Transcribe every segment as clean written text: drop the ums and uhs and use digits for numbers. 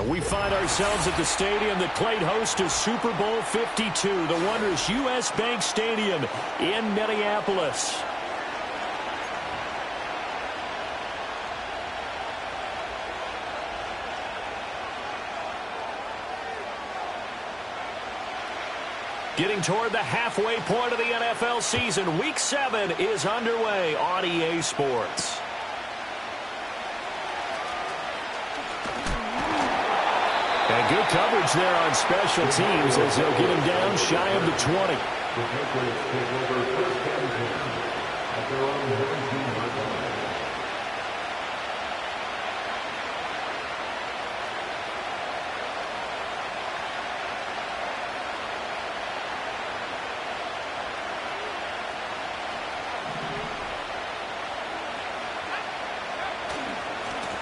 And we find ourselves at the stadium that played host to Super Bowl 52, the wondrous U.S. Bank Stadium in Minneapolis. Getting toward the halfway point of the NFL season, Week 7 is underway on EA Sports. And good coverage there on special teams as they'll get him down shy of the 20.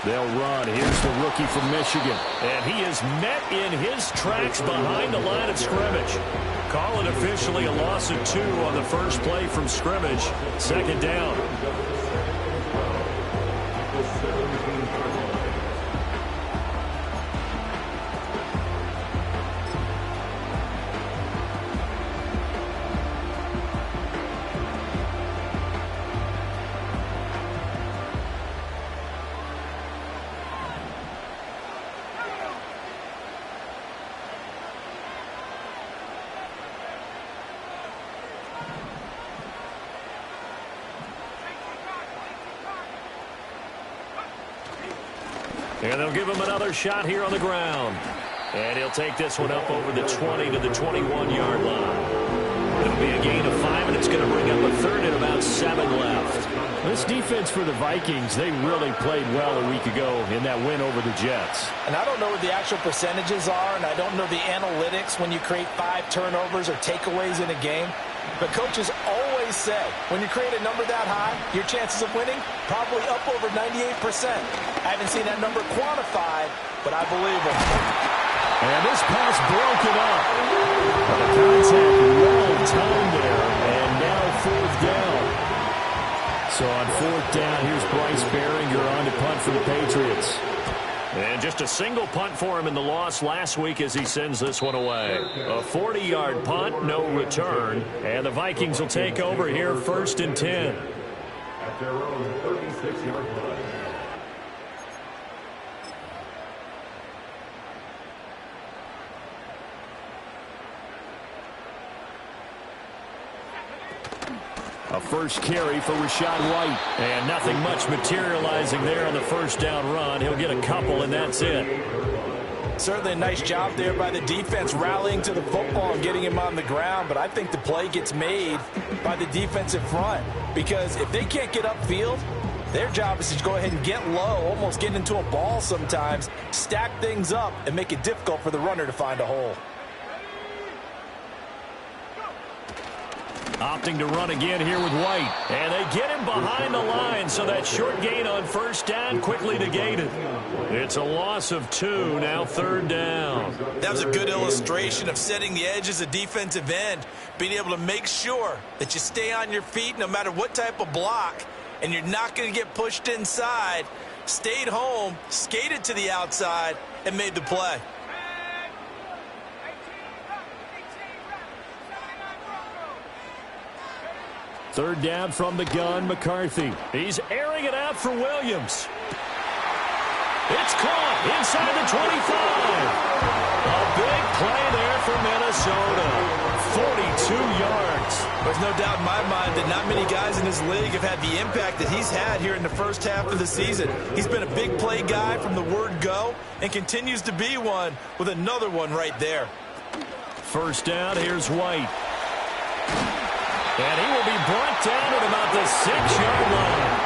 They'll run. Here's the rookie from Michigan. And he is met in his tracks behind the line of scrimmage. Call it officially a loss of 2 on the first play from scrimmage. Second down. And they'll give him another shot here on the ground. And he'll take this one up over the 20 to the 21-yard line. It'll be a gain of 5, and it's going to bring up a third and about 7 left. This defense for the Vikings, they really played well a week ago in that win over the Jets. And I don't know what the actual percentages are, and I don't know the analytics when you create 5 turnovers or takeaways in a game. But coaches always say, when you create a number that high, your chances of winning probably up over 98%. I haven't seen that number quantified, but I believe them. And this pass broken up. The contact well timed there, and now 4th down. So on 4th down, here's Bryce Behringer on to punt for the Patriots. And just a single punt for him in the loss last week as he sends this one away. A 40-yard punt, no return. And the Vikings will take over here 1st and 10. At their own 36-yard line. A first carry for Rachaad White. And nothing much materializing there on the first down run. He'll get a couple, and that's it. Certainly a nice job there by the defense rallying to the football and getting him on the ground. But I think the play gets made by the defensive front. Because if they can't get upfield, their job is to go ahead and get low, almost get into a ball sometimes, stack things up, and make it difficult for the runner to find a hole. Opting to run again here with White. And they get him behind the line, so that short gain on first down quickly negated. It's a loss of 2, now 3rd down. That was a good illustration of setting the edge as a defensive end, being able to make sure that you stay on your feet no matter what type of block, and you're not going to get pushed inside. Stayed home, skated to the outside, and made the play. Third down from the gun, McCarthy. He's airing it out for Williams. It's caught inside the 25. A big play there for Minnesota. 42 yards. There's no doubt in my mind that not many guys in this league have had the impact that he's had here in the first half of the season. He's been a big play guy from the word go and continues to be one with another one right there. First down, here's White. And he will be brought down at about the 6-yard line.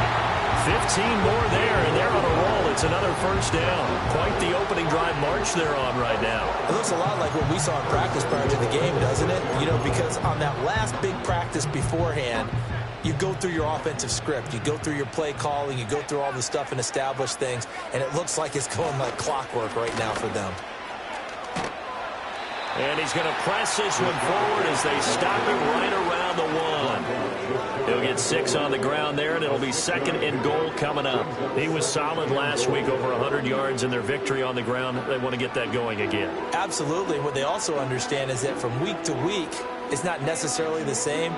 15 more there, and they're on a roll. It's another first down. Quite the opening drive march they're on right now. It looks a lot like what we saw in practice prior to the game, doesn't it? You know, because on that last big practice beforehand, you go through your offensive script. You go through your play calling. You go through all the stuff and establish things, and it looks like it's going like clockwork right now for them. And he's going to press this one forward as they stop it right around the 1. He'll gets 6 on the ground there, and it'll be 2nd and goal coming up. He was solid last week, over 100 yards in their victory on the ground. They want to get that going again. Absolutely. What they also understand is that from week to week, it's not necessarily the same,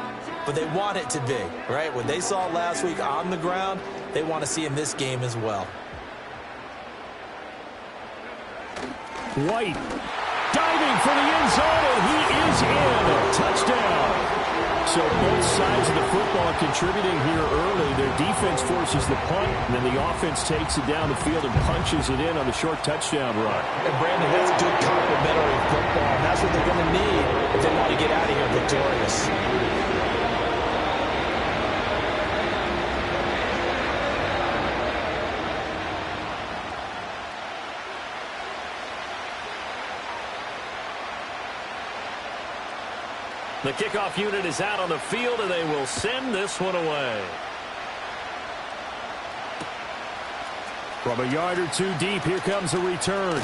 but they want it to be, right? What they saw last week on the ground, they want to see in this game as well. White diving for the end zone, and he is in. Touchdown. So both sides of the football contributing here early. Their defense forces the punt, and then the offense takes it down the field and punches it in on the short touchdown run. And Brandon, that's good complementary football, and that's what they're going to need if they want to get out of here victorious. The kickoff unit is out on the field, and they will send this one away. From a yard or two deep, here comes a return.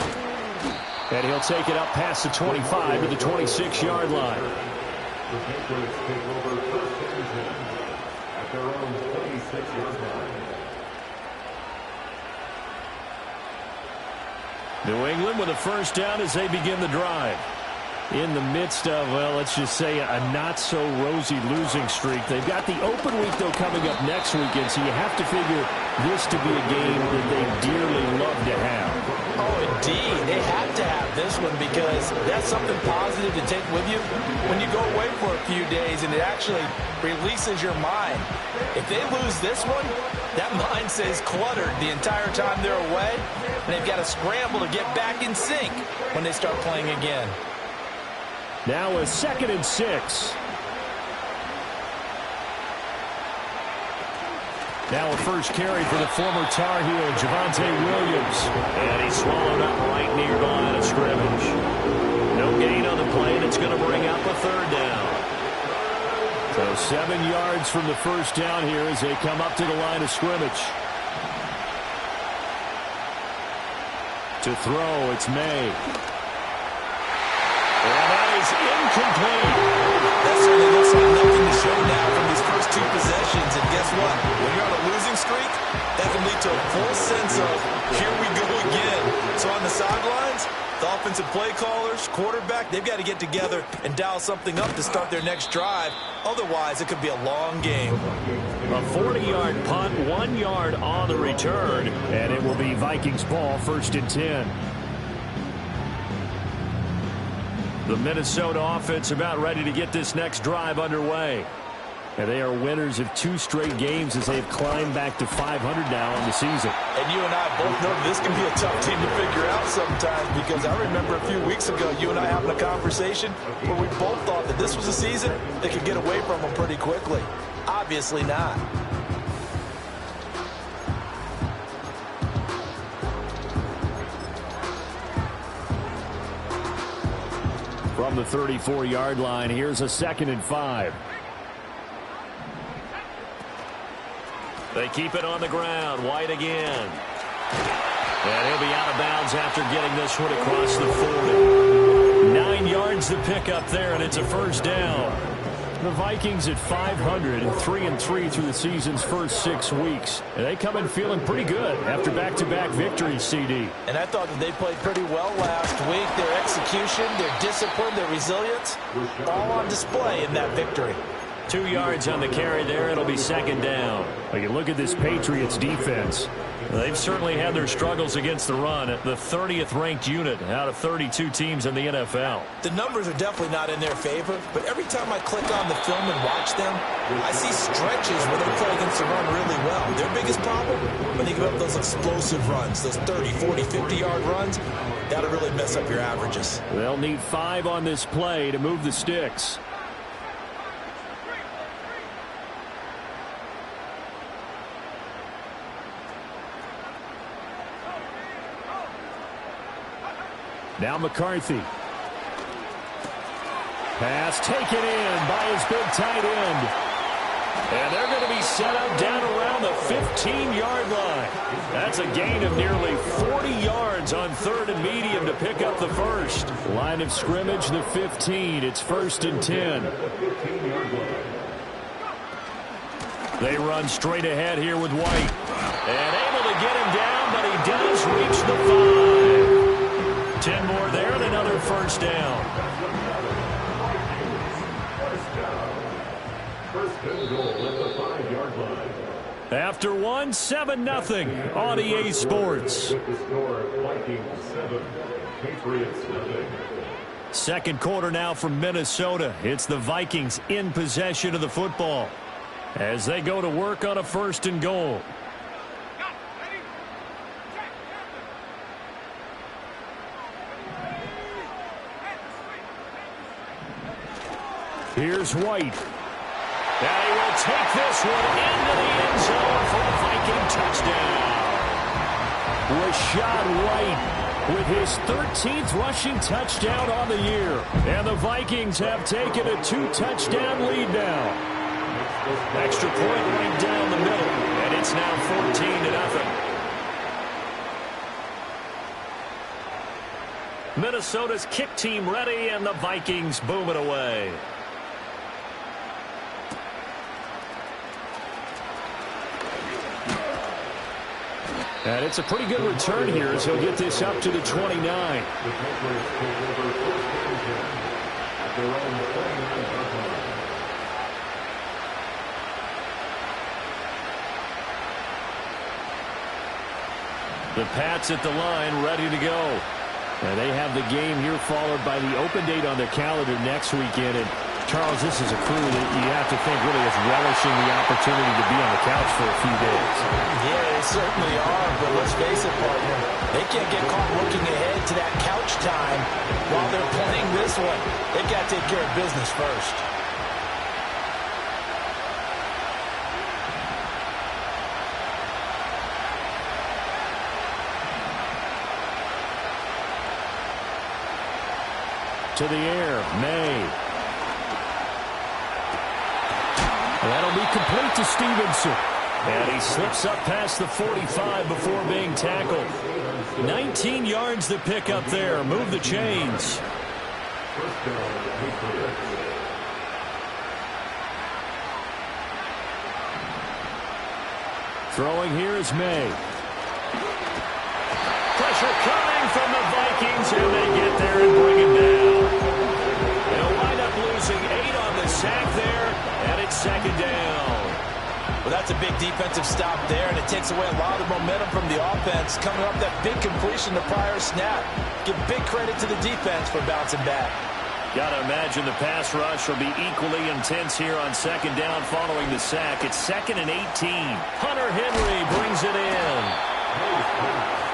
And he'll take it up past the 25 to the 26-yard line. The Patriots take over 1st and 10 at their own 26-yard line. New England with a first down as they begin the drive. In the midst of, well, let's just say a not-so-rosy losing streak. They've got the open week, though, coming up next weekend, so you have to figure this to be a game that they dearly love to have. Oh, indeed. They have to have this one because that's something positive to take with you when you go away for a few days, and it actually releases your mind. If they lose this one, that mind stays cluttered the entire time they're away, and they've got to scramble to get back in sync when they start playing again. Now a 2nd and 6. Now a first carry for the former Tar Heel, Javonte Williams. And he's swallowed up right near the line of scrimmage. No gain on the play, and it's going to bring up a 3rd down. So 7 yards from the first down here as they come up to the line of scrimmage. To throw, it's May. And that is incomplete. That certainly looks like nothing to show now from these first 2 possessions. And guess what? When you're on a losing streak, that can lead to a full sense of, here we go again. So on the sidelines, the offensive play callers, quarterback, they've got to get together and dial something up to start their next drive. Otherwise, it could be a long game. A 40-yard punt, 1 yard on the return. And it will be Vikings ball, 1st and 10. The Minnesota offense about ready to get this next drive underway. And they are winners of 2 straight games as they've climbed back to 500 now on the season. And you and I both know this can be a tough team to figure out sometimes, because I remember a few weeks ago you and I having a conversation where we both thought that this was a season that could get away from them pretty quickly. Obviously not. From the 34-yard line, here's a 2nd and 5. They keep it on the ground. White again. And he'll be out of bounds after getting this one across the 40. 9 yards to pick up there, and it's a first down. The Vikings at 500, 3-3 through the season's first 6 weeks. And they come in feeling pretty good after back-to-back victories, CD. And I thought that they played pretty well last week. Their execution, their discipline, their resilience, all on display in that victory. 2 yards on the carry there. It'll be 2nd down. Well, you look at this Patriots defense. They've certainly had their struggles against the run. The 30th ranked unit out of 32 teams in the NFL. The numbers are definitely not in their favor, but every time I click on the film and watch them, I see stretches where they play against the run really well. Their biggest problem, when they give up those explosive runs, those 30, 40, 50-yard runs, that'll really mess up your averages. They'll need 5 on this play to move the sticks. Now McCarthy. Pass taken in by his big tight end. And they're going to be set up down around the 15-yard line. That's a gain of nearly 40 yards on 3rd and medium to pick up the first. Line of scrimmage, the 15. It's 1st and 10. They run straight ahead here with White. And able to get him down, but he does reach the 5. 10 more there and another first down. First and goal at the 5-yard line. After one, 7-0 on EA Sports. With the score, Vikings 7, Patriots 0. Second quarter now from Minnesota. It's the Vikings in possession of the football as they go to work on a first and goal. Here's White. And he will take this one into the end zone for a Viking touchdown. Rashad White with his 13th rushing touchdown on the year. And the Vikings have taken a 2-touchdown lead now. Extra point right down the middle. And it's now 14-0. Minnesota's kick team ready, and the Vikings boom it away. And it's a pretty good return here as he'll get this up to the 29. The Pats at the line, ready to go. And they have the game here followed by the open date on their calendar next weekend. And Charles, this is a crew that you have to think really is relishing the opportunity to be on the couch for a few days. Yeah, they certainly are, but let's face it, partner. They can't get caught looking ahead to that couch time while they're playing this one. They got to take care of business first. To the air, May. That'll be complete to Stevenson. And he slips up past the 45 before being tackled. 19 yards to pick up there. Move the chains. Throwing here is May. Pressure coming from the Vikings, and they get there and bring it down. They'll wind up losing 8 on the sack there, and it's second down. Well, that's a big defensive stop there, and it takes away a lot of momentum from the offense. Coming up that big completion the prior snap. Give big credit to the defense for bouncing back. Got to imagine the pass rush will be equally intense here on second down following the sack. It's 2nd and 18. Hunter Henry brings it in.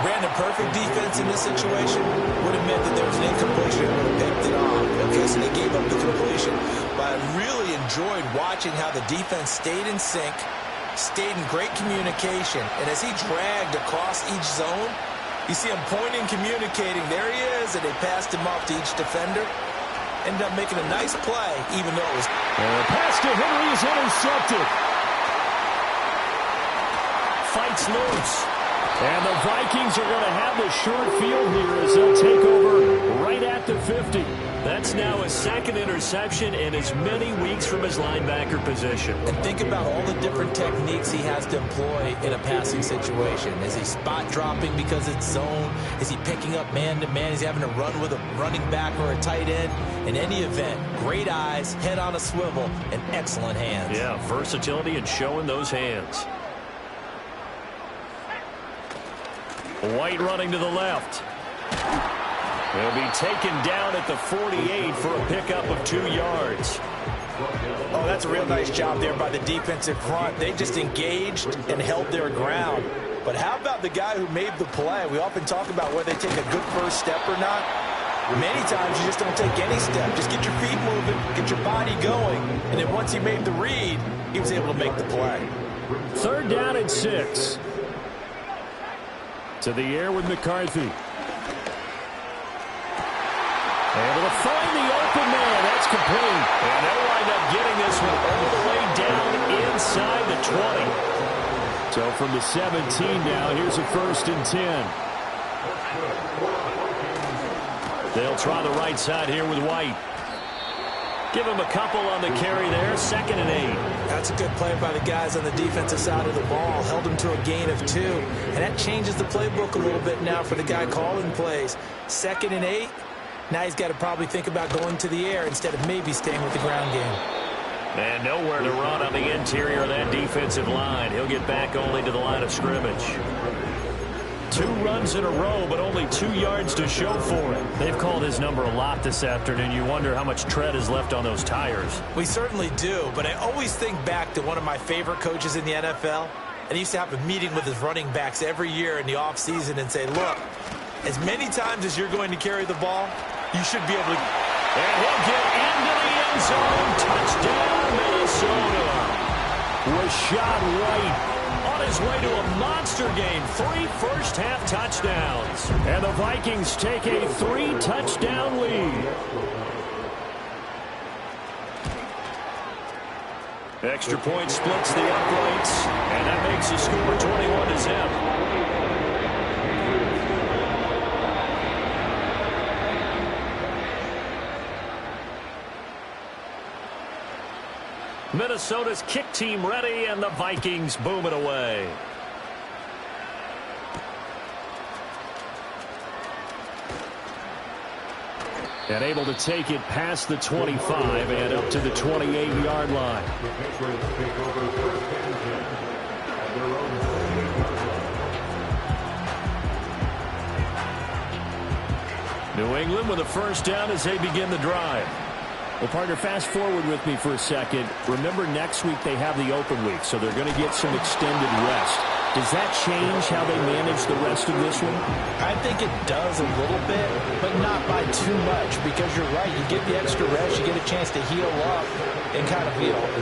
Brandon, perfect defense in this situation would have meant that there was an incompletion and would have picked it off. Okay, so they gave up the completion. But I really enjoyed watching how the defense stayed in sync, stayed in great communication. And as he dragged across each zone, you see him pointing, communicating. There he is, and they passed him off to each defender. Ended up making a nice play, even though it was... And the pass to Henry is intercepted. Fights loose. And the Vikings are going to have the short field here as they'll take over right at the 50. That's now his second interception in as many weeks from his linebacker position. And think about all the different techniques he has to employ in a passing situation. Is he spot dropping because it's zone? Is he picking up man-to-man? Is he having to run with a running back or a tight end? In any event, great eyes, head on a swivel, and excellent hands. Yeah, versatility and showing those hands. White running to the left. He'll be taken down at the 48 for a pickup of 2 yards. Oh, that's a real nice job there by the defensive front. They just engaged and held their ground. But how about the guy who made the play? We often talk about whether they take a good first step or not. Many times you just don't take any step. Just get your feet moving, get your body going. And then once he made the read, he was able to make the play. 3rd down and 6. To the air with McCarthy. Able to find the open man. That's complete. And they'll wind up getting this one all the way down inside the 20. So from the 17 now, here's a 1st and 10. They'll try the right side here with White. Give him a couple on the carry there. 2nd and 8. That's a good play by the guys on the defensive side of the ball. Held him to a gain of 2. And that changes the playbook a little bit now for the guy calling plays. 2nd and 8. Now he's got to probably think about going to the air instead of maybe staying with the ground game. And nowhere to run on the interior of that defensive line. He'll get back only to the line of scrimmage. 2 runs in a row, but only 2 yards to show for it. They've called his number a lot this afternoon. You wonder how much tread is left on those tires. We certainly do, but I always think back to one of my favorite coaches in the NFL. And he used to have a meeting with his running backs every year in the offseason and say, look, as many times as you're going to carry the ball, you should be able to. And he'll get into the end zone. Touchdown, Minnesota. Rashad White on his way to a monster game. 3 first-half touchdowns. And the Vikings take a 3-touchdown lead. Extra point splits the uprights, and that makes the score 21-0. Minnesota's kick team ready, and the Vikings boom it away. And able to take it past the 25 and up to the 28-yard line. New England with a first down as they begin the drive. Well, partner, fast forward with me for a second. Remember, next week they have the open week, so they're going to get some extended rest. Does that change how they manage the rest of this one? I think it does a little bit, but not by too much, because you're right. You get the extra rest, you get a chance to heal up and kind of,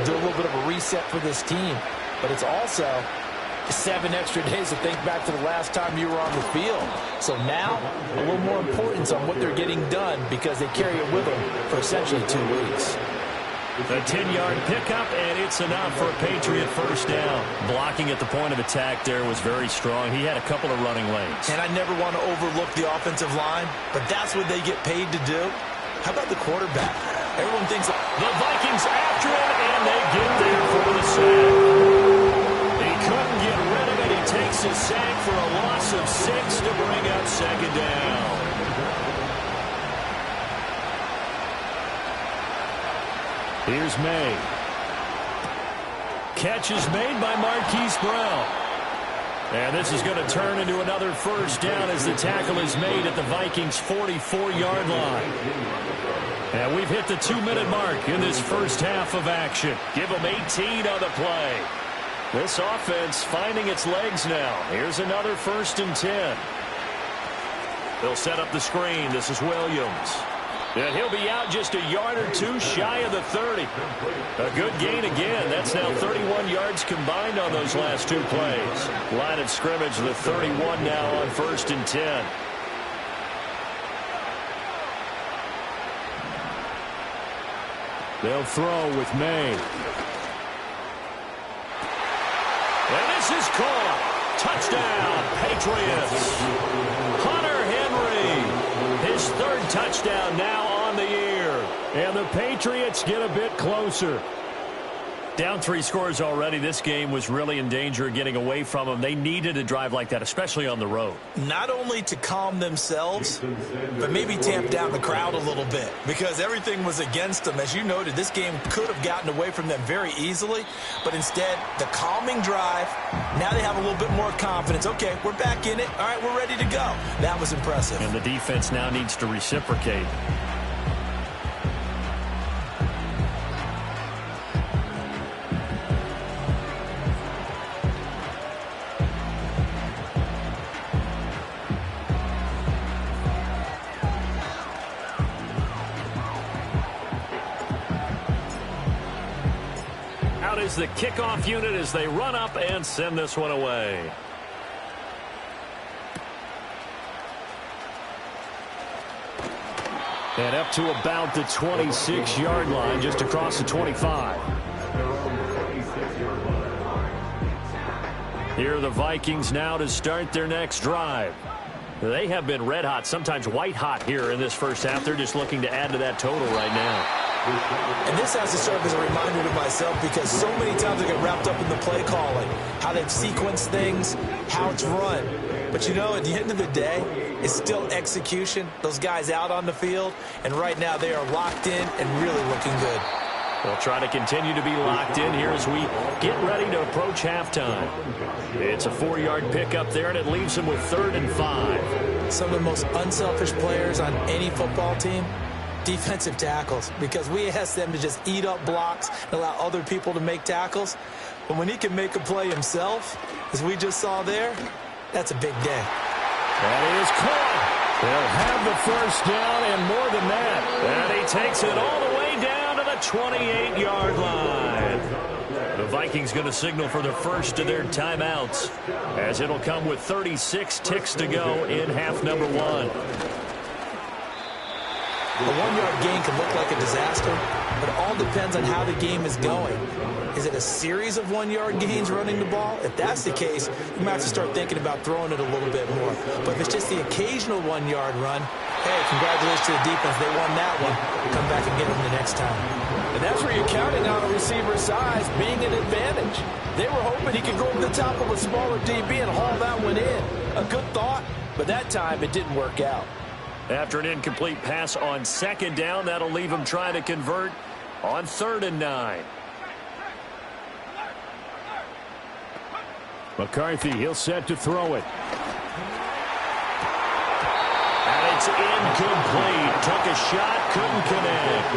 do a little bit of a reset for this team. But it's also 7 extra days to think back to the last time you were on the field. So now, a little more importance on what they're getting done because they carry it with them for essentially 2 weeks. A 10-yard pickup, and it's enough for a Patriot first down. Blocking at the point of attack there was very strong. He had a couple of running lanes. And I never want to overlook the offensive line, but that's what they get paid to do. How about the quarterback? Everyone thinks the Vikings after it, and they get there for the sack. Couldn't get rid of it. He takes his sack for a loss of 6 to bring up 2nd down. Here's May. Catch is made by Marquise Brown. And this is going to turn into another first down as the tackle is made at the Vikings' 44-yard line. And we've hit the 2-minute mark in this first half of action. Give them 18 on the play. This offense finding its legs now. Here's another 1st and 10. They'll set up the screen. This is Williams. And he'll be out just a yard or 2 shy of the 30. A good gain again. That's now 31 yards combined on those last 2 plays. Line of scrimmage, the 31 now on 1st and 10. They'll throw with May. And this is caught. Touchdown, Patriots. Hunter Henry. His 3rd touchdown now on the year. And the Patriots get a bit closer. Down 3 scores already. This game was really in danger of getting away from them. They needed a drive like that, especially on the road. Not only to calm themselves, but maybe tamp down the crowd a little bit because everything was against them. As you noted, this game could have gotten away from them very easily, but instead, the calming drive, now they have a little bit more confidence. Okay, we're back in it. All right, we're ready to go. That was impressive. And the defense now needs to reciprocate. Is the kickoff unit as they run up and send this one away. And up to about the 26-yard line, just across the 25. Here are the Vikings now to start their next drive. They have been red hot, sometimes white hot here in this first half. They're just looking to add to that total right now. And this has to serve as a reminder to myself because so many times I get wrapped up in the play calling, how they've sequenced things, how it's run. But, you know, at the end of the day, it's still execution. Those guys out on the field, and right now they are locked in and really looking good. They'll try to continue to be locked in here as we get ready to approach halftime. It's a 4-yard pickup there, and it leaves them with 3rd and 5. Some of the most unselfish players on any football team, defensive tackles, because we ask them to just eat up blocks and allow other people to make tackles. But when he can make a play himself, as we just saw there, that's a big day. That is caught. They'll have the first down and more than that. And he takes it all the way down to the 28-yard line. The Vikings going to signal for the first of their timeouts, as it'll come with 36 ticks to go in half number 1. A 1-yard gain can look like a disaster, but it all depends on how the game is going. Is it a series of 1-yard gains running the ball? If that's the case, you might have to start thinking about throwing it a little bit more. But if it's just the occasional 1-yard run, hey, congratulations to the defense. They won that one. Come back and get them the next time. And that's where you're counting on a receiver's size being an advantage. They were hoping he could go over the top of a smaller DB and haul that one in. A good thought, but that time it didn't work out. After an incomplete pass on 2nd down, that'll leave him trying to convert on 3rd and 9. McCarthy, he'll set to throw it. And it's incomplete. Took a shot, couldn't connect.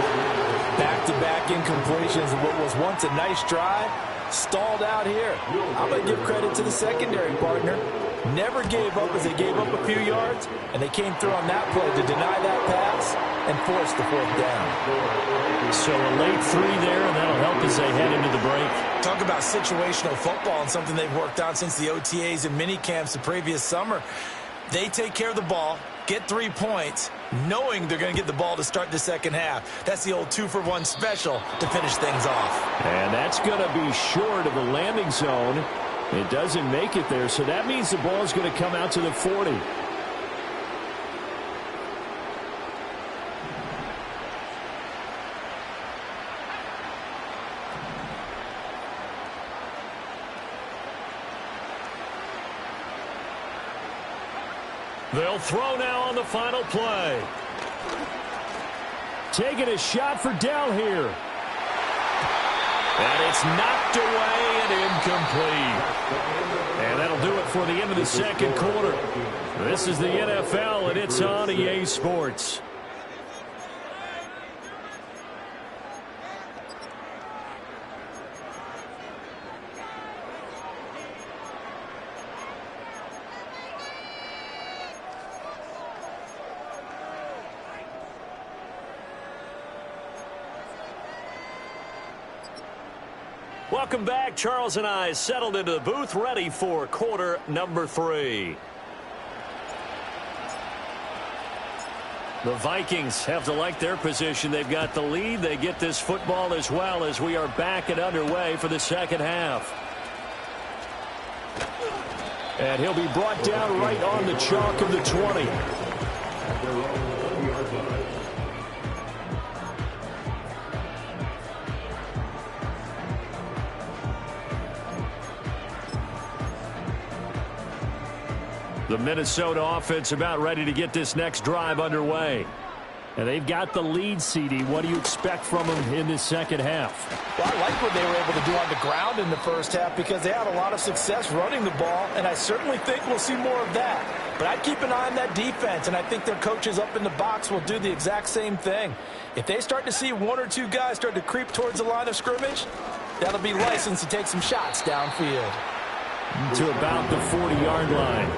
Back-to-back incompletions of what was once a nice drive, stalled out here. I'm going to give credit to the secondary partner. Never gave up as they gave up a few yards, and they came through on that play to deny that pass and force the 4th down. So a late 3 there, and that'll help as they head into the break. Talk about situational football and something they've worked on since the OTAs and mini camps the previous summer. They take care of the ball, get 3 points, knowing they're going to get the ball to start the second half. That's the old 2-for-1 special to finish things off. And that's going to be short of the landing zone. It doesn't make it there, so that means the ball is going to come out to the 40. They'll throw now on the final play. Taking a shot for Dell here. And it's knocked away and incomplete. And that'll do it for the end of the 2nd quarter. This is the NFL, and it's on EA Sports. Welcome back. Charles and I settled into the booth, ready for quarter number 3. The Vikings have to like their position. They've got the lead. They get this football as well as we are back and underway for the second half. And he'll be brought down right on the chalk of the 20. The Minnesota offense about ready to get this next drive underway. And they've got the lead, CD. What do you expect from them in this second half? Well, I like what they were able to do on the ground in the first half because they had a lot of success running the ball, and I certainly think we'll see more of that. But I'd keep an eye on that defense, and I think their coaches up in the box will do the exact same thing. If they start to see 1 or 2 guys start to creep towards the line of scrimmage, that'll be licensed to take some shots downfield. To about the 40-yard line.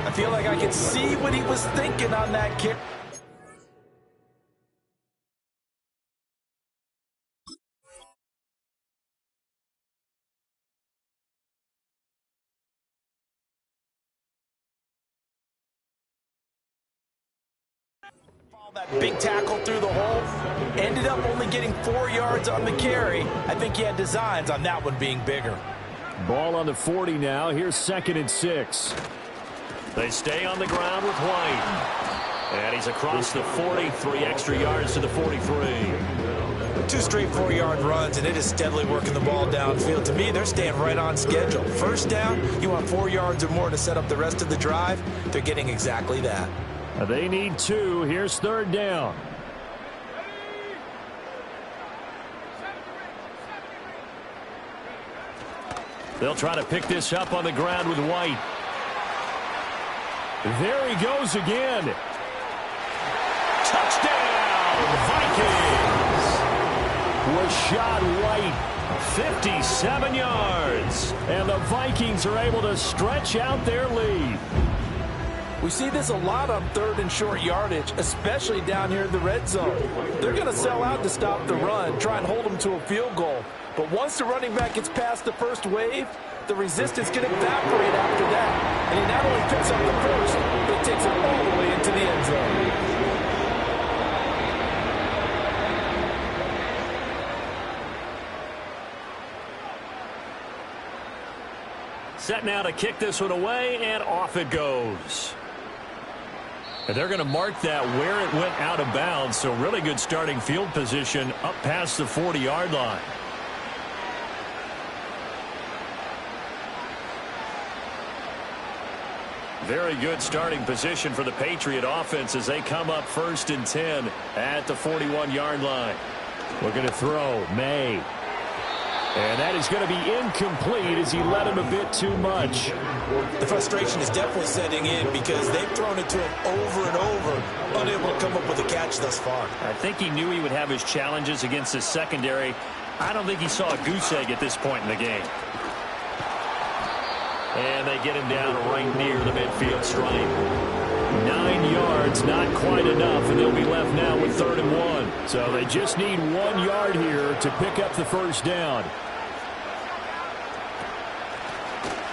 I feel like I can see what he was thinking on that kick. That big tackle through the hole, ended up only getting 4 yards on the carry. I think he had designs on that one being bigger. Ball on the 40 now. Here's 2nd and 6. They stay on the ground with White. And he's across the 40, 3 extra yards to the 43. 2 straight 4-yard runs, and it is steadily working the ball downfield. To me, they're staying right on schedule. First down, you want 4 yards or more to set up the rest of the drive. They're getting exactly that. They need 2. Here's 3rd down. They'll try to pick this up on the ground with White. There he goes again. Touchdown, Vikings! Rashad White, 57 yards. And the Vikings are able to stretch out their lead. We see this a lot on 3rd and short yardage, especially down here in the red zone. They're going to sell out to stop the run, try and hold them to a field goal. But once the running back gets past the first wave, the resistance can evaporate after that. And he not only picks up the first, but takes it all the way into the end zone. Set now to kick this one away, and off it goes. And they're going to mark that where it went out of bounds, so really good starting field position up past the 40-yard line. Very good starting position for the Patriot offense as they come up 1st and 10 at the 41-yard line. Looking to throw, May. And that is going to be incomplete as he led him a bit too much. The frustration is definitely setting in because they've thrown it to him over and over, unable to come up with a catch thus far. I think he knew he would have his challenges against his secondary. I don't think he saw a goose egg at this point in the game. And they get him down right near the midfield stripe. 9 yards, not quite enough, and they'll be left now with 3rd and 1. So they just need 1 yard here to pick up the first down.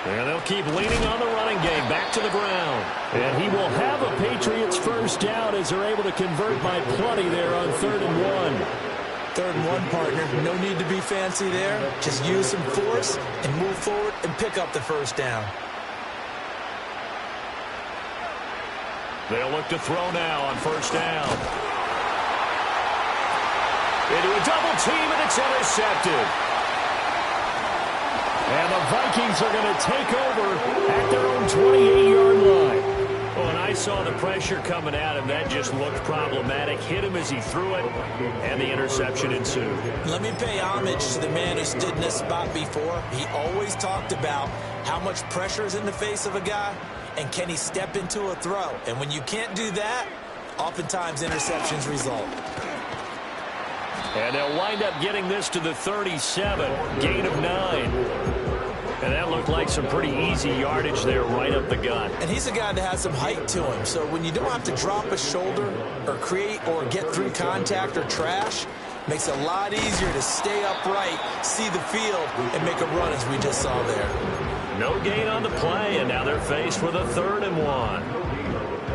And they'll keep leaning on the running game back to the ground. And he will have a Patriots first down as they're able to convert by plenty there on 3rd and 1. 3rd and 1, partner. No need to be fancy there. Just use some force and move forward and pick up the first down. They'll look to throw now on 1st down. Into a double team, and it's intercepted. And the Vikings are going to take over at their own 28-yard line. Oh, and I saw the pressure coming at him. That just looked problematic. Hit him as he threw it, and the interception ensued. Let me pay homage to the man who stood in this spot before. He always talked about how much pressure is in the face of a guy, and can he step into a throw. And when you can't do that, oftentimes interceptions result. And they'll wind up getting this to the 37, gain of 9. And that looked like some pretty easy yardage there right up the gut. And he's a guy that has some height to him. So when you don't have to drop a shoulder or create or get through contact or trash, makes it a lot easier to stay upright, see the field, and make a run as we just saw there. No gain on the play, and now they're faced with a 3rd and 1.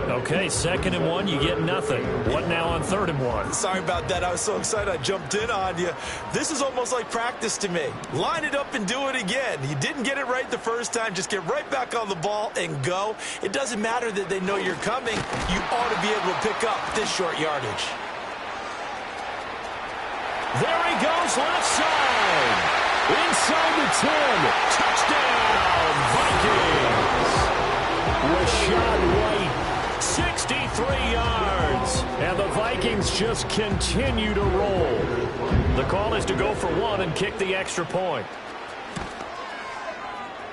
Okay, 2nd and 1, you get nothing. What now on 3rd and 1? Sorry about that. I was so excited I jumped in on you. This is almost like practice to me. Line it up and do it again. You didn't get it right the first time. Just get right back on the ball and go. It doesn't matter that they know you're coming. You ought to be able to pick up this short yardage. There he goes, left side. Inside the 10. Touchdown, Vikings. Rashad White, 63 yards. And the Vikings just continue to roll. The call is to go for 1 and kick the extra point.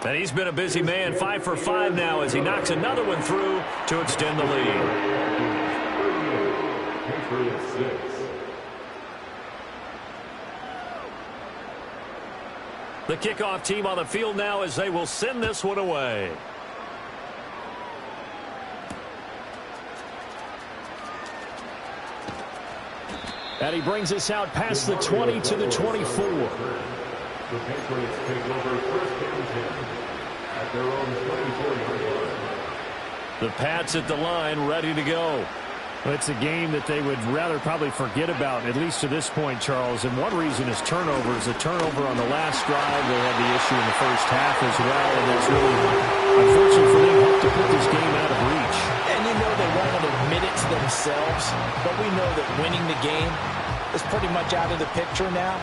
And he's been a busy man, 5 for 5 now as he knocks another one through to extend the lead. The kickoff team on the field now as they will send this one away. And he brings us out past the 20 to the 24. The Patriots take over 1st and 10 at their own 24-yard line. The Pats at the line, ready to go. It's a game that they would rather probably forget about, at least to this point, Charles. And one reason is turnovers. A turnover on the last drive. They had the issue in the first half as well. And it's really, unfortunate for them, helped to put this game out of reach. And you know they won't admit it to themselves, but we know that winning the game is pretty much out of the picture now.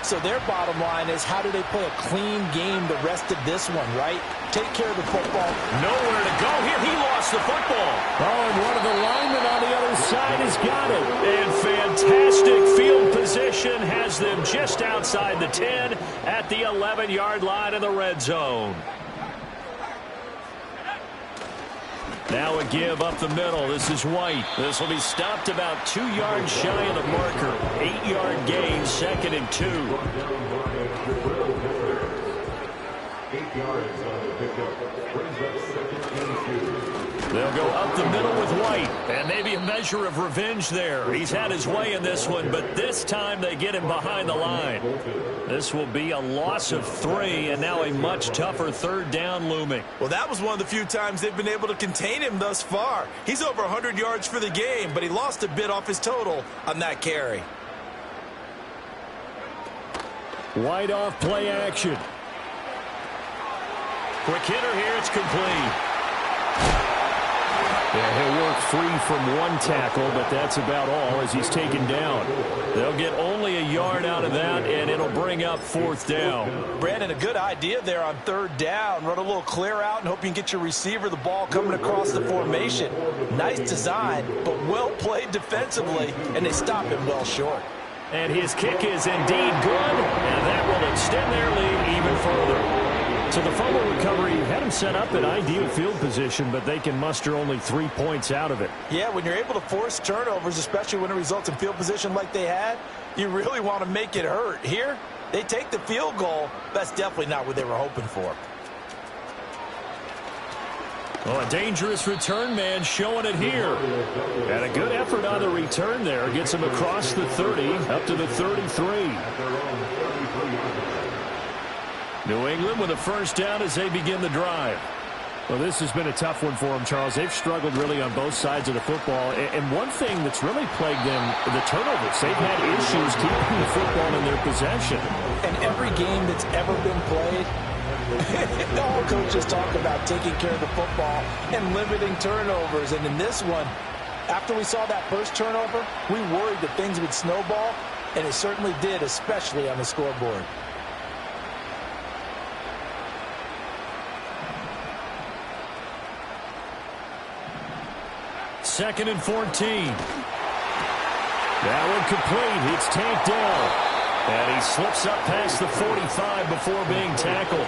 So their bottom line is, how do they play a clean game the rest of this one, right? Take care of the football. Nowhere to go here. He lost the football. Oh, and one of the linemen on the other side has got it. And fantastic field position has them just outside the 10 at the 11-yard line in the red zone. Now a give up the middle. This is White. This will be stopped about 2 yards shy of the marker. 8-yard gain, 2nd and 2. 8 yards on the pickup. Brings up 2nd and 2. They'll go up the middle with White. And maybe a measure of revenge there. He's had his way in this one, but this time they get him behind the line. This will be a loss of 3, and now a much tougher 3rd down looming. Well, that was one of the few times they've been able to contain him thus far. He's over 100 yards for the game, but he lost a bit off his total on that carry. White off play action. Quick hitter here, it's complete. Yeah, he'll work free from one tackle, but that's about all as he's taken down. They'll get only a yard out of that, and it'll bring up 4th down. Brandon, a good idea there on 3rd down. Run a little clear out and hope you can get your receiver the ball coming across the formation. Nice design, but well played defensively, and they stop him well short. And his kick is indeed good, and that will extend their lead even further. So the fumble recovery had them set up in ideal field position, but they can muster only 3 points out of it. Yeah, when you're able to force turnovers, especially when it results in field position like they had, you really want to make it hurt. Here, they take the field goal. That's definitely not what they were hoping for. Well, a dangerous return man showing it here. And a good effort on the return there. Gets him across the 30, up to the 33. New England with a 1st down as they begin the drive. Well, this has been a tough one for them, Charles. They've struggled really on both sides of the football. And one thing that's really plagued them, the turnovers. They've had issues keeping the football in their possession. And every game that's ever been played, all coaches talk about taking care of the football and limiting turnovers. And in this one, after we saw that first turnover, we worried that things would snowball, and it certainly did, especially on the scoreboard. Second and 14. That one complete. It's tanked down. And he slips up past the 45 before being tackled.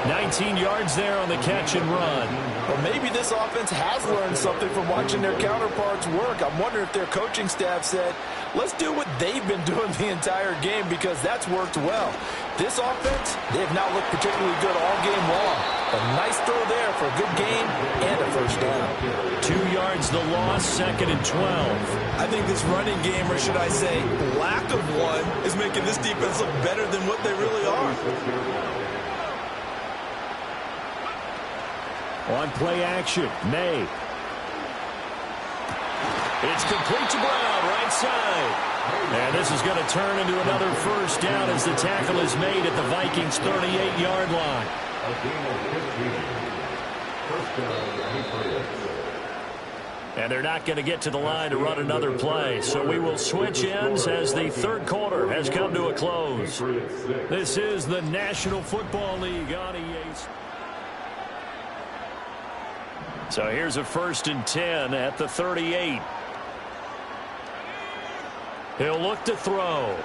19 yards there on the catch and run. Well, maybe this offense has learned something from watching their counterparts work. I'm wondering if their coaching staff said, let's do what they've been doing the entire game, because that's worked well. This offense, they have not looked particularly good all game long. A nice throw there for a good game and a 1st down. 2 yards the loss, 2nd and 12. I think this running game, or should I say lack of one, is making this defense look better than what they really are. On play action, May. It's complete to Brown, right side. And this is going to turn into another 1st down as the tackle is made at the Vikings' 38-yard line. And they're not going to get to the line to run another play. So we will switch ends as the 3rd quarter has come to a close. This is the National Football League on EA. So here's a 1st and 10 at the 38. He'll look to throw.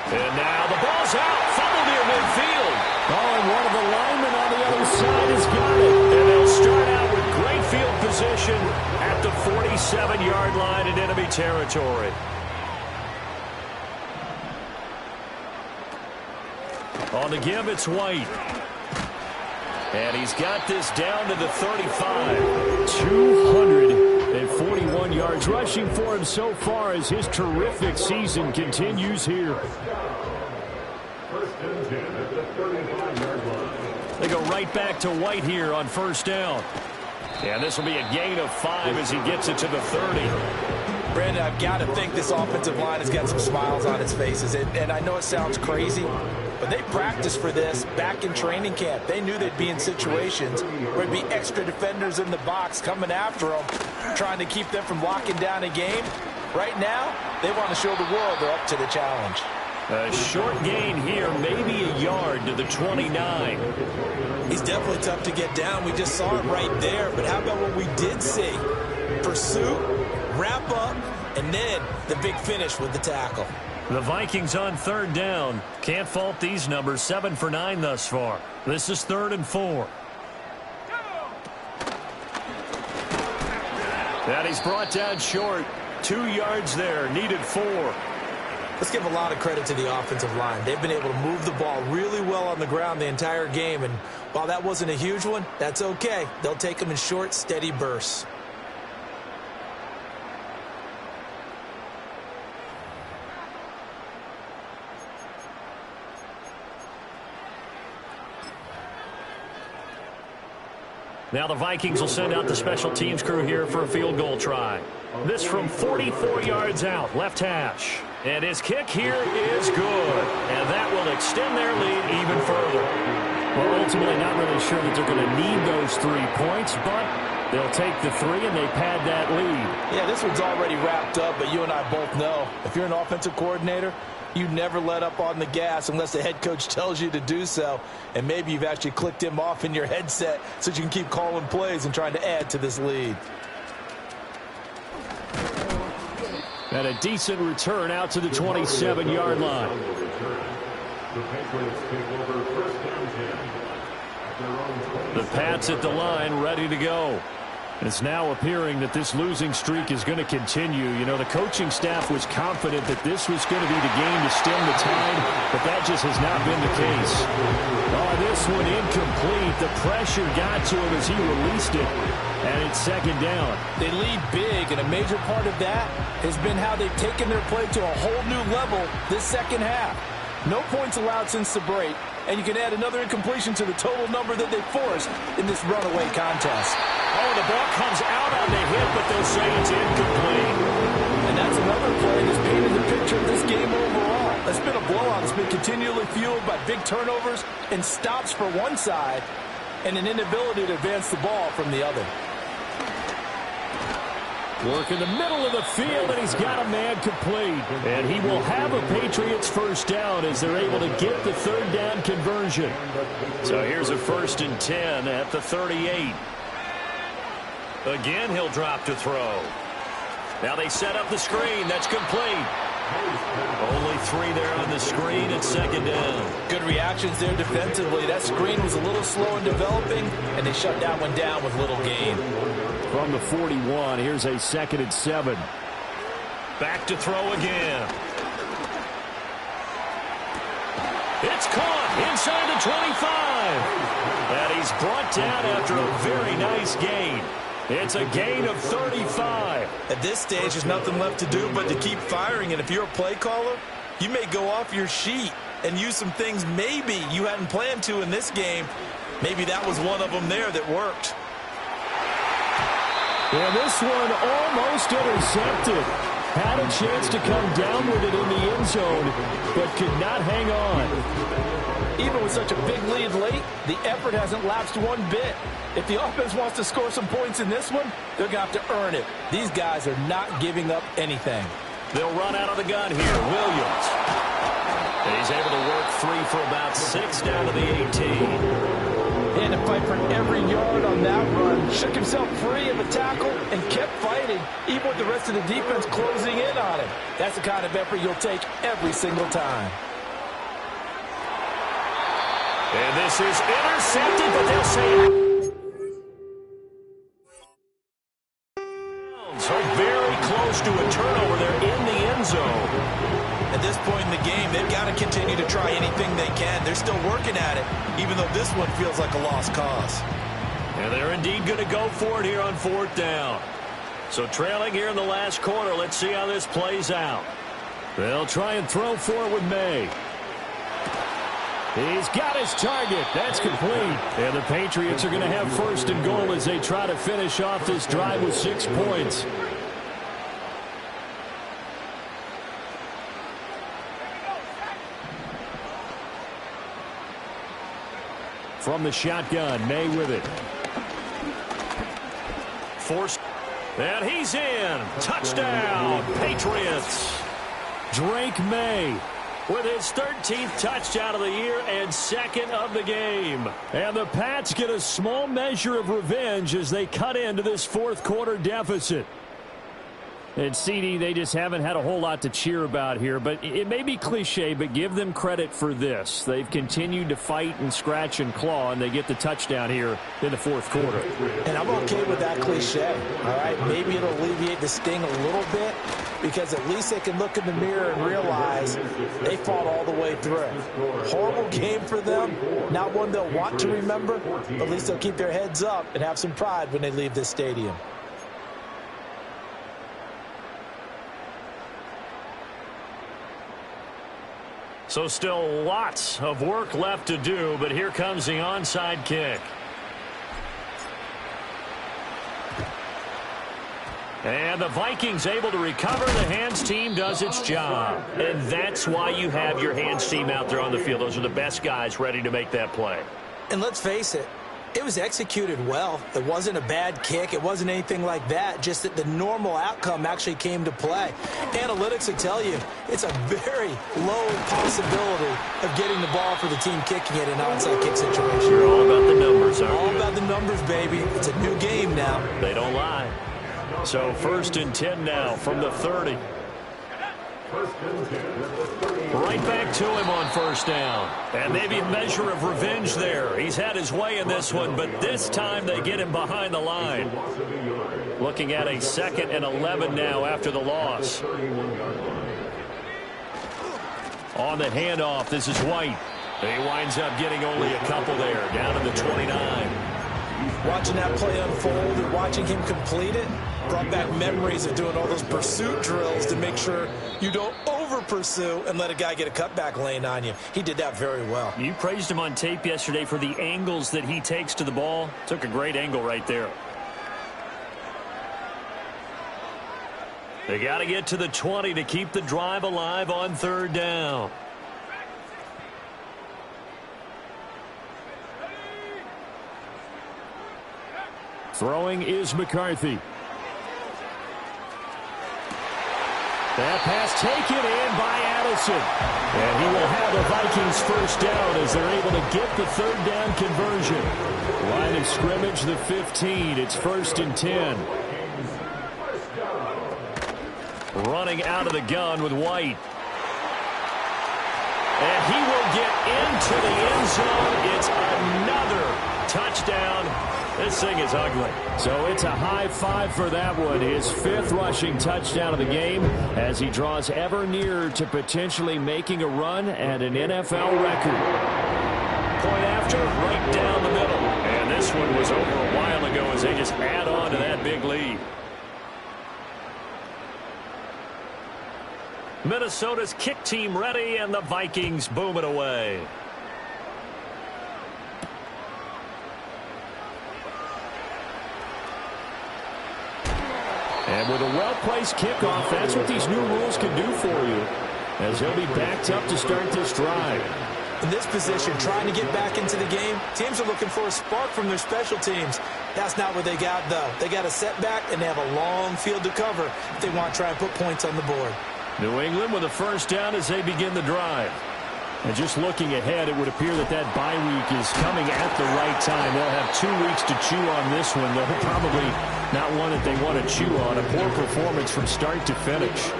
And now the ball's out. Fumble near midfield. Oh, and one of the linemen on the other side has got it. And they'll start out with great field position at the 47-yard line in enemy territory. On the give, it's White. And he's got this down to the 35. 241 yards rushing for him so far as his terrific season continues here. They go right back to White here on 1st down. And this will be a gain of 5 as he gets it to the 30. Brandon, I've got to think this offensive line has got some smiles on its faces. And I know it sounds crazy, but they practiced for this back in training camp. They knew they'd be in situations where there'd be extra defenders in the box coming after them, trying to keep them from locking down a game. Right now, they want to show the world they're up to the challenge. A short gain here, maybe a yard to the 29. He's definitely tough to get down. We just saw it right there. But how about what we did see? Pursuit, wrap up, and then the big finish with the tackle. The Vikings on third down. Can't fault these numbers. 7 for 9 thus far. This is 3rd and 4. And he's brought down short. 2 yards there. Needed 4. Let's give a lot of credit to the offensive line. They've been able to move the ball really well on the ground the entire game. And while that wasn't a huge one, that's okay. They'll take them in short, steady bursts. Now the Vikings will send out the special teams crew here for a field goal try. This from 44 yards out, left hash. And his kick here is good. And that will extend their lead even further. Well, ultimately not really sure that they're going to need those 3 points, but they'll take the 3 and they pad that lead. Yeah, this one's already wrapped up, but you and I both know if you're an offensive coordinator, you never let up on the gas unless the head coach tells you to do so. And maybe you've actually clicked him off in your headset so you can keep calling plays and trying to add to this lead. And a decent return out to the 27-yard line. The Pats at the line, ready to go. It's now appearing that this losing streak is going to continue. You know, the coaching staff was confident that this was going to be the game to stem the tide, but that just has not been the case. Oh, this one incomplete. The pressure got to him as he released it, and it's 2nd down. They lead big, and a major part of that has been how they've taken their play to a whole new level this second half. No points allowed since the break, and you can add another incompletion to the total number that they forced in this runaway contest. Oh, the ball comes out on the hit, but they'll say it's incomplete. And that's another play that's painted the picture of this game overall. It's been a blowout. It's been continually fueled by big turnovers and stops for one side and an inability to advance the ball from the other. Work in the middle of the field, and he's got a man complete. And he will have a Patriots first down as they're able to get the 3rd down conversion. So here's a 1st and 10 at the 38. Again, he'll drop to throw. Now they set up the screen. That's complete. Only 3 there on the screen at 2nd down. Good reactions there defensively. That screen was a little slow in developing, and they shut that one down with little gain. From the 41, here's a 2nd and 7. Back to throw again. It's caught inside the 25. And he's brought down after a very nice gain. It's a gain of 35. At this stage, there's nothing left to do but to keep firing. And if you're a play caller, you may go off your sheet and use some things maybe you hadn't planned to in this game. Maybe that was one of them there that worked. And this one almost intercepted. Had a chance to come down with it in the end zone, but could not hang on. Even with such a big lead late, the effort hasn't lapsed one bit. If the offense wants to score some points in this one, they're going to have to earn it. These guys are not giving up anything. They'll run out of the gun here. Williams. And he's able to work 3 for about 6 down to the 18. He had to fight for every yard on that run. Shook himself free of a tackle and kept fighting, even with the rest of the defense closing in on him. That's the kind of effort you'll take every single time. And this is intercepted, but they'll say so very close to a turnover. They're in the end zone. At this point in the game, they've got to continue to try anything they can. They're still working at it, even though this one feels like a lost cause. And they're indeed going to go for it here on 4th down. So trailing here in the last quarter, let's see how this plays out. They'll try and throw for it with May. He's got his target. That's complete. And the Patriots are going to have 1st and goal as they try to finish off this drive with 6 points. From the shotgun, May with it. Forced. And he's in. Touchdown, Patriots. Drake May with his 13th touchdown of the year and second of the game. And the Pats get a small measure of revenge as they cut into this fourth quarter deficit. And CD, they just haven't had a whole lot to cheer about here, but it may be cliche, but give them credit for this. They've continued to fight and scratch and claw, and they get the touchdown here in the fourth quarter. And I'm okay with that cliche, all right? Maybe it'll alleviate the sting a little bit because at least they can look in the mirror and realize they fought all the way through. Horrible game for them, not one they'll want to remember, but at least they'll keep their heads up and have some pride when they leave this stadium. So still lots of work left to do, but here comes the onside kick. And the Vikings able to recover. The hands team does its job. And that's why you have your hands team out there on the field. Those are the best guys ready to make that play. And let's face it, it was executed well. It wasn't a bad kick. It wasn't anything like that. Just that the normal outcome actually came to play. Analytics will tell you it's a very low possibility of getting the ball for the team kicking it in an onside kick situation. You're all about the numbers, aren't you? All about the numbers, baby. It's a new game now. They don't lie. So 1st and 10 now from the 30. Right back to him on first down. And maybe a measure of revenge there. He's had his way in this one, but this time they get him behind the line. Looking at a 2nd and 11 now after the loss. On the handoff, this is White. He winds up getting only a couple there, down to the 29. Watching that play unfold and watching him complete it brought back memories of doing all those pursuit drills to make sure you don't over-pursue and let a guy get a cutback lane on you. He did that very well. You praised him on tape yesterday for the angles that he takes to the ball. Took a great angle right there. They got to get to the 20 to keep the drive alive on 3rd down. Throwing is McCarthy. That pass taken in by Addison. And he will have the Vikings first down as they're able to get the 3rd down conversion. Line of scrimmage, the 15. It's 1st and 10. Running out of the gun with White. And he will get into the end zone. It's another touchdown. This thing is ugly. So it's a high 5 for that one. His 5th rushing touchdown of the game as he draws ever nearer to potentially making a run at an NFL record. Point after, right down the middle. And this one was over a while ago as they just add on to that big lead. Minnesota's kick team ready, and the Vikings boom it away. And with a well-placed kickoff, that's what these new rules can do for you, as he'll be backed up to start this drive. In this position, trying to get back into the game, teams are looking for a spark from their special teams. That's not what they got, though. They got a setback, and they have a long field to cover if they want to try and put points on the board. New England with a first down as they begin the drive. And just looking ahead, it would appear that that bye week is coming at the right time. They'll have 2 weeks to chew on this one. They'll probably not one that they want to chew on. A poor performance from start to finish.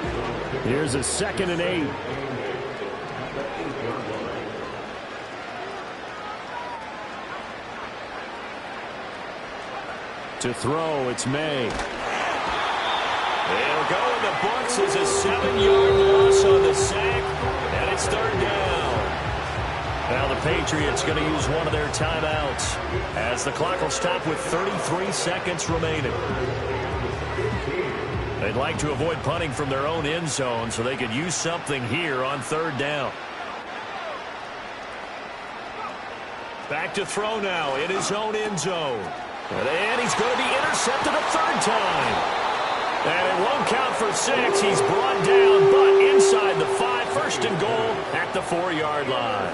Here's a 2nd and 8. To throw, it's May. It'll go in the books as a 7-yard loss on the sack, and it's 3rd down. Now the Patriots going to use one of their timeouts as the clock will stop with 33 seconds remaining. They'd like to avoid punting from their own end zone so they could use something here on 3rd down. Back to throw now in his own end zone. And he's going to be intercepted a 3rd time. And it won't count for 6. He's brought down, but inside the 5. 1st and goal at the 4-yard line.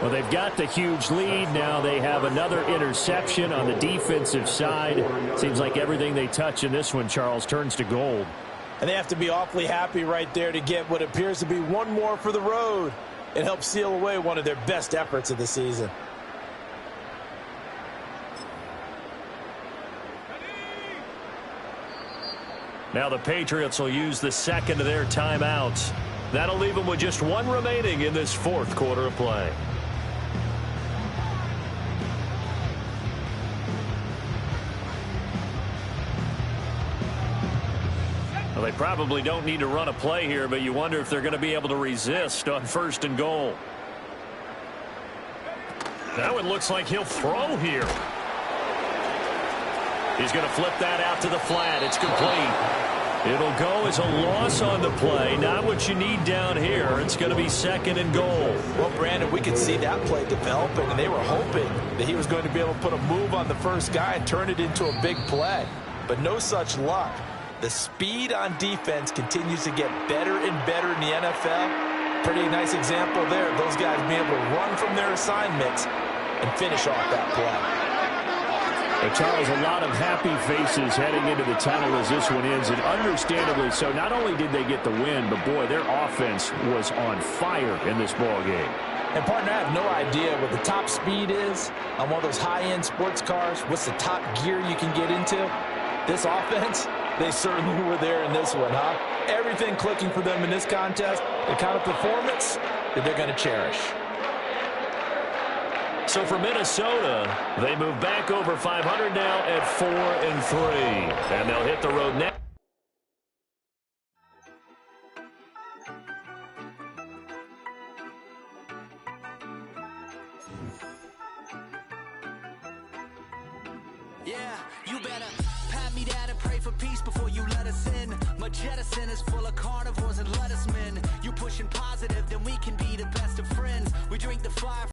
Well, they've got the huge lead. Now they have another interception on the defensive side. Seems like everything they touch in this one, Charles, turns to gold. And they have to be awfully happy right there to get what appears to be one more for the road. It helps seal away one of their best efforts of the season. Now the Patriots will use the second of their timeouts. That'll leave them with just one remaining in this fourth quarter of play. Well, they probably don't need to run a play here, but you wonder if they're going to be able to resist on 1st and goal. Now it looks like he'll throw here. He's going to flip that out to the flat. It's complete. It'll go as a loss on the play. Not what you need down here. It's going to be 2nd and goal. Well, Brandon, we could see that play developing, and they were hoping that he was going to be able to put a move on the first guy and turn it into a big play. But no such luck. The speed on defense continues to get better and better in the NFL. Pretty nice example there of those guys being able to run from their assignments and finish off that play. But Charles, a lot of happy faces heading into the tunnel as this one ends, and understandably so. Not only did they get the win, but boy, their offense was on fire in this ball game. And partner, I have no idea what the top speed is on one of those high-end sports cars. What's the top gear you can get into? This offense, they certainly were there in this one, huh? Everything clicking for them in this contest, the kind of performance that they're going to cherish. So for Minnesota, they move back over 500 now at 4-3. And they'll hit the road next. Yeah, you better pat me down and pray for peace before you let us in. My jettison is full of carnivores and lettuce men. You pushing positive, then we can be the best of friends. We drink the fire.